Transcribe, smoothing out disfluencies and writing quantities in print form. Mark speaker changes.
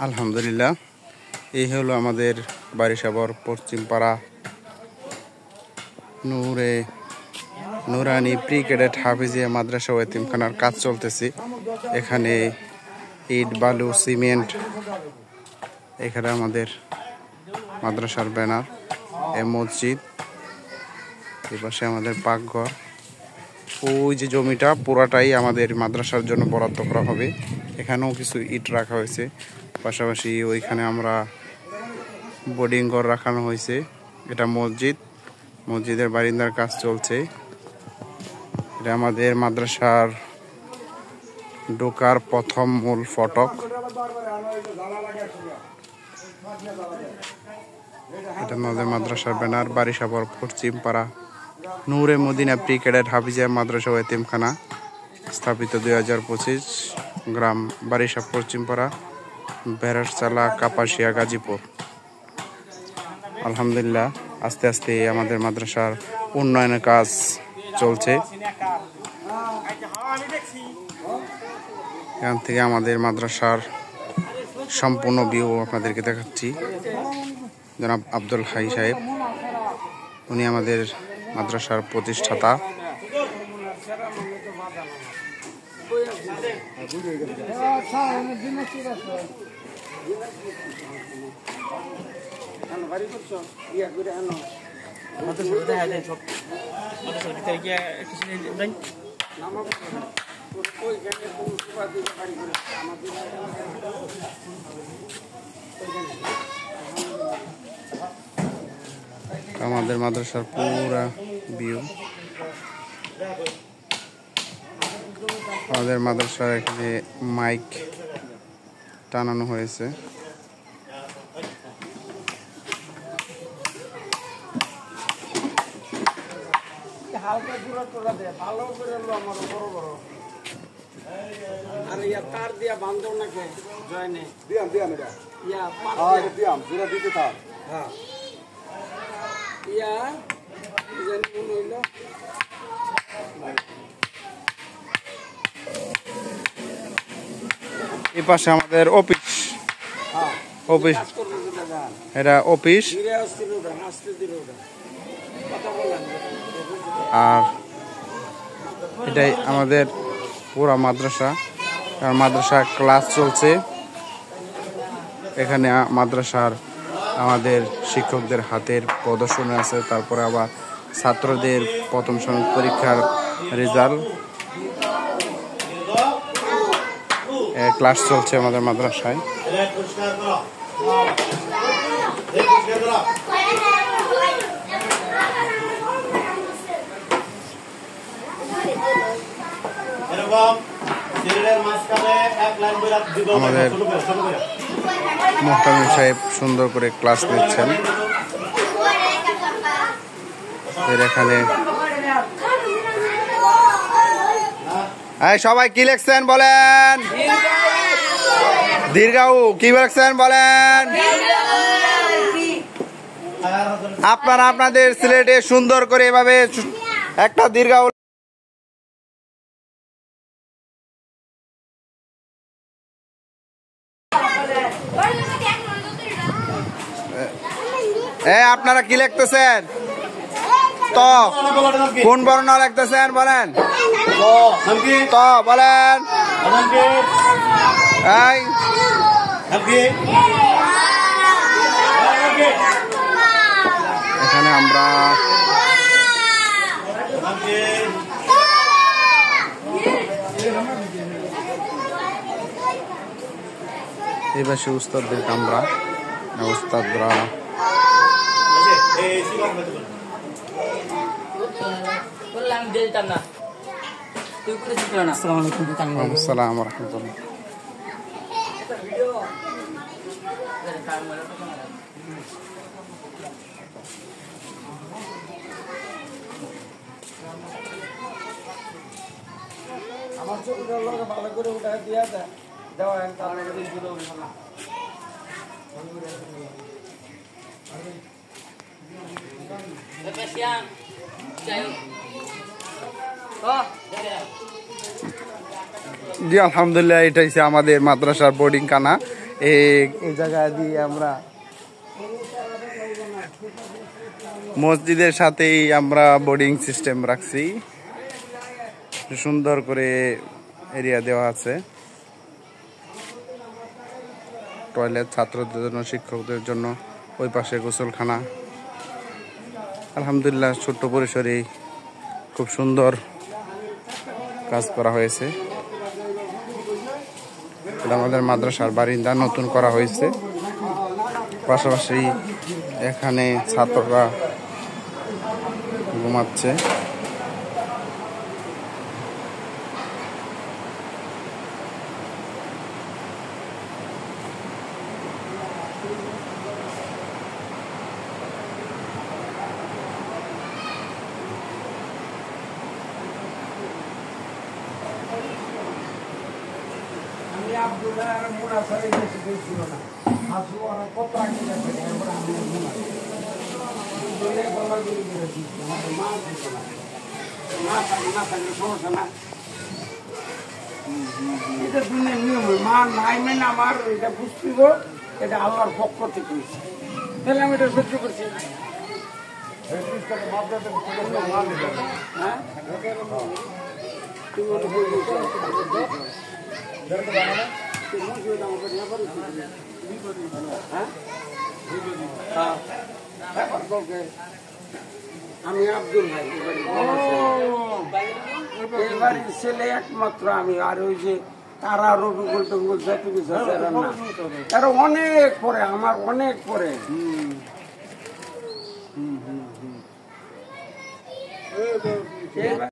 Speaker 1: আলহামদুলিল্লাহ, এই হলো আমাদের বারিশাবর পশ্চিমপাড়া নুরানি প্রি ক্যাডেট হাফিজিয়া মাদ্রাসা ও এতিমখানার কাজ চলতেছে। এখানে ইট, বালু, সিমেন্ট, এখানে আমাদের মাদ্রাসার ব্যানার, এ মসজিদ, এই পাশে আমাদের পাকঘর। ওই যে জমিটা পুরাটাই আমাদের মাদ্রাসার জন্য বরাদ্দ করা হবে। এখানেও কিছু ইট রাখা হয়েছে, পাশাপাশি ওইখানে আমরা বোর্ডিং ঘর রাখানো হয়েছে। এটা মসজিদ, মসজিদের বারিন্দার কাজ চলছে। এটা আমাদের মাদ্রাসার ঢোকার প্রথম মূল ফটক। এটা আমাদের মাদ্রাসার ব্যানার, বারিশাবর পশ্চিমপাড়া নূরে মদিনা প্রি ক্যাডেট হাফিজিয়া মাদ্রাসা ও এতিমখানা, স্থাপিত 2025, গ্রাম বারিশা পশ্চিমপাড়া, বেরারচালা, কাপাসিয়া, গাজীপুর। আলহামদুলিল্লাহ, আস্তে আস্তে আমাদের মাদ্রাসার উন্নয়নের কাজ চলছে। এখান থেকে আমাদের মাদ্রাসার সম্পূর্ণ ভিউ আপনাদেরকে দেখাচ্ছি। জনাব আব্দুল হাই সাহেব, উনি আমাদের মাদ্রাসার প্রতিষ্ঠাতা। আমাদের মাদ্রাসার পুরা ভিউ। আমাদের মাদ্রাসার এখানে মাইক টানানো হয়েছে। এই পাশে আমাদের অফিস, এটা অফিস। আর এটাই আমাদের পুরা মাদ্রাসা, আর মাদ্রাসা ক্লাস চলছে। এখানে মাদ্রাসার আমাদের শিক্ষকদের হাতের প্রদর্শনী আছে, তারপরে আবার ছাত্রদের প্রথম শ্রেণীর পরীক্ষার রেজাল্ট, ক্লাস চলছে আমাদের মাদ্রাসায়। আমাদের মোহতামিম সাহেব সুন্দর করে ক্লাস নিচ্ছেন। এখানে সবাই কি লিখছেন বলেন? দীর্ঘাউ কি লিখছেন বলেন? আপনারা আপনাদের সিলেটে সুন্দর করে এভাবে একটা দীর্ঘাউ। আপনারা কি লিখতেছেন? তো কোন বর্ণ লিখতেছেন বলেন? তো বলেন। এখানে আমরা এই পাশে উস্তাদদের কামরা, উস্তাদরা আসসালামু আলাইকুম। আমার ছবিটা ভালো করে উঠা দিয়া দেওয়া জি আলহামদুলিল্লাহ, এটা হচ্ছে আমাদের মাদ্রাসার বোর্ডিং খানা। এই জায়গা দিয়ে আমরা মসজিদের সাথেই আমরা বোর্ডিং সিস্টেম রাখছি, সুন্দর করে এরিয়া দেওয়া আছে, টয়লেট ছাত্রদের জন্য, শিক্ষকদের জন্য, ওই পাশে গোসলখানা। আলহামদুলিল্লাহ ছোট্ট পরিসরে খুব সুন্দর কাজ করা হয়েছে। এটা আমাদের মাদ্রাসার বারিন্দা নতুন করা হয়েছে। পাশাপাশি এখানে ছাত্ররা ঘুমাচ্ছে।
Speaker 2: এটা দুনিয়ার নিয়ম, মা নাই মেনে আমার এটা বুঝতেই এটা আল্লাহর পক্ষ থেকে হয়েছে, তাহলে আমি এটা সহ্য করছি। আমি আব্দুল ভাই, এবারের ছেলে একমাত্র আমি। আর ওই যে তারা রবিকুল টঙ্গুল যত কিছু আছে এরা অনেক পরে, আমার অনেক পরে।